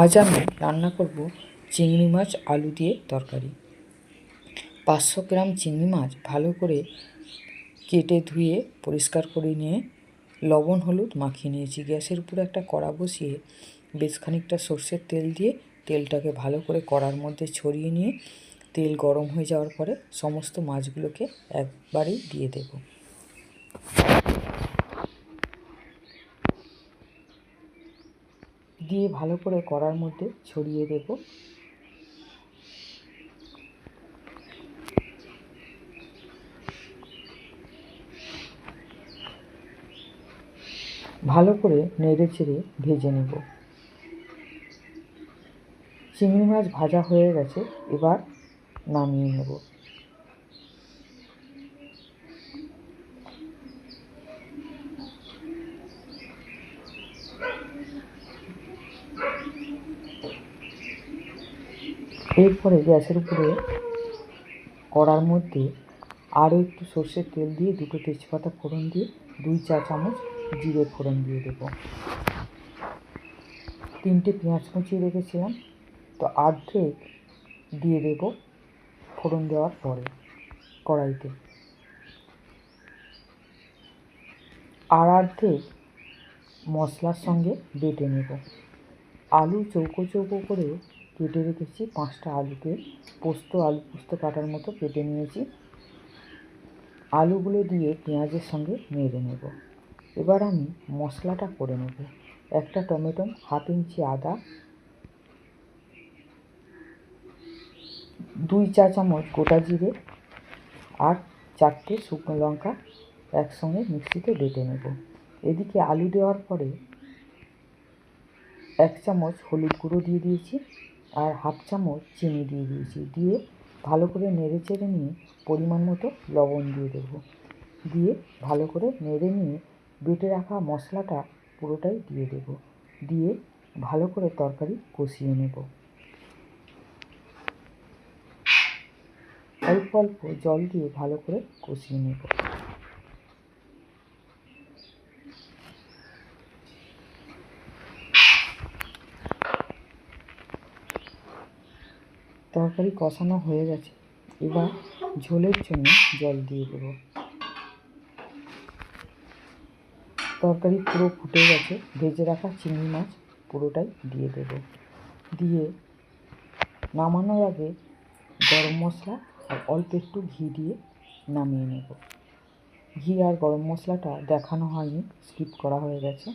আজ আমি রান্না করব চিংড়ি মাছ আলু দিয়ে তরকারি। 500 গ্রাম চিংড়ি মাছ ভালো করে কেটে ধুয়ে পরিষ্কার করে নিয়ে লবণ হলুদ মাখিয়ে নিয়েছি। গ্যাসের উপরে একটা কড়া বসিয়ে বেশ খানিকটা সর্ষের তেল দিয়ে তেলটাকে ভালো করে কড়ার মধ্যে ছড়িয়ে নিয়ে তেল গরম হয়ে যাওয়ার পরে সমস্ত মাছগুলোকে একবারেই দিয়ে দেব। দিয়ে ভালো করে কড়ার মধ্যে ছড়িয়ে দেব। ভালো করে নেড়ে চেড়ে ভেজে নেব। চিংড়ি মাছ ভাজা হয়ে গেছে, এবার নামিয়ে নেব। এরপরে গ্যাসের উপরে কড়ার মধ্যে আরও একটু সর্ষের তেল দিয়ে 2টো তেজপাতা ফোড়ন দিয়ে 2 চা চামচ জিরে ফোড়ন দিয়ে দেব। 3টে পেঁয়াজ কুচিয়ে রেখেছিলাম, তো অর্ধেক দিয়ে দেব ফোড়ন দেওয়ার পরে কড়াইতে। আর অর্ধেক মশলার সঙ্গে বেটে নেব। আলু চৌকো চৌকো করে কেটে রেখেছি। 5টা আলুকে আলু পোস্ত কাটার মতো কেটে নিয়েছি। আলুগুলো দিয়ে পেঁয়াজের সঙ্গে নেড়ে নেব। এবার আমি মশলাটা করে নেব। একটা টমেটো, 1/2 ইঞ্চি আদা, 2 চা চামচ গোটা জিরে আর 4টে শুকনো লঙ্কা একসঙ্গে মিক্সিতে বেটে নেব। এদিকে আলু দেওয়ার পরে 1 চামচ হলুদ গুঁড়ো দিয়ে দিয়েছি আর 1/2 চামচ চিনি দিয়ে দিয়েছি। দিয়ে ভালো করে নেড়ে চেড়ে নিয়ে পরিমাণ মতো লবণ দিয়ে দেব। দিয়ে ভালো করে নেড়ে নিয়ে বেটে রাখা মশলাটা পুরোটাই দিয়ে দেব। দিয়ে ভালো করে তরকারি কষিয়ে নেব। অল্প অল্প জল দিয়ে ভালো করে কষিয়ে নেব। তরকারি কষানো হয়ে গেছে, এবার ঝোলের জন্য জল দিয়ে দেব। তরকারি পুরো ফুটে গেছে, ভেজে রাখা চিংড়ি মাছ পুরোটাই দিয়ে দেব। দিয়ে নামানোর আগে গরম মশলা আর অল্প একটু ঘি দিয়ে নামিয়ে নেব। ঘি আর গরম মশলাটা দেখানো হয়নি, স্কিপ করা হয়ে গেছে।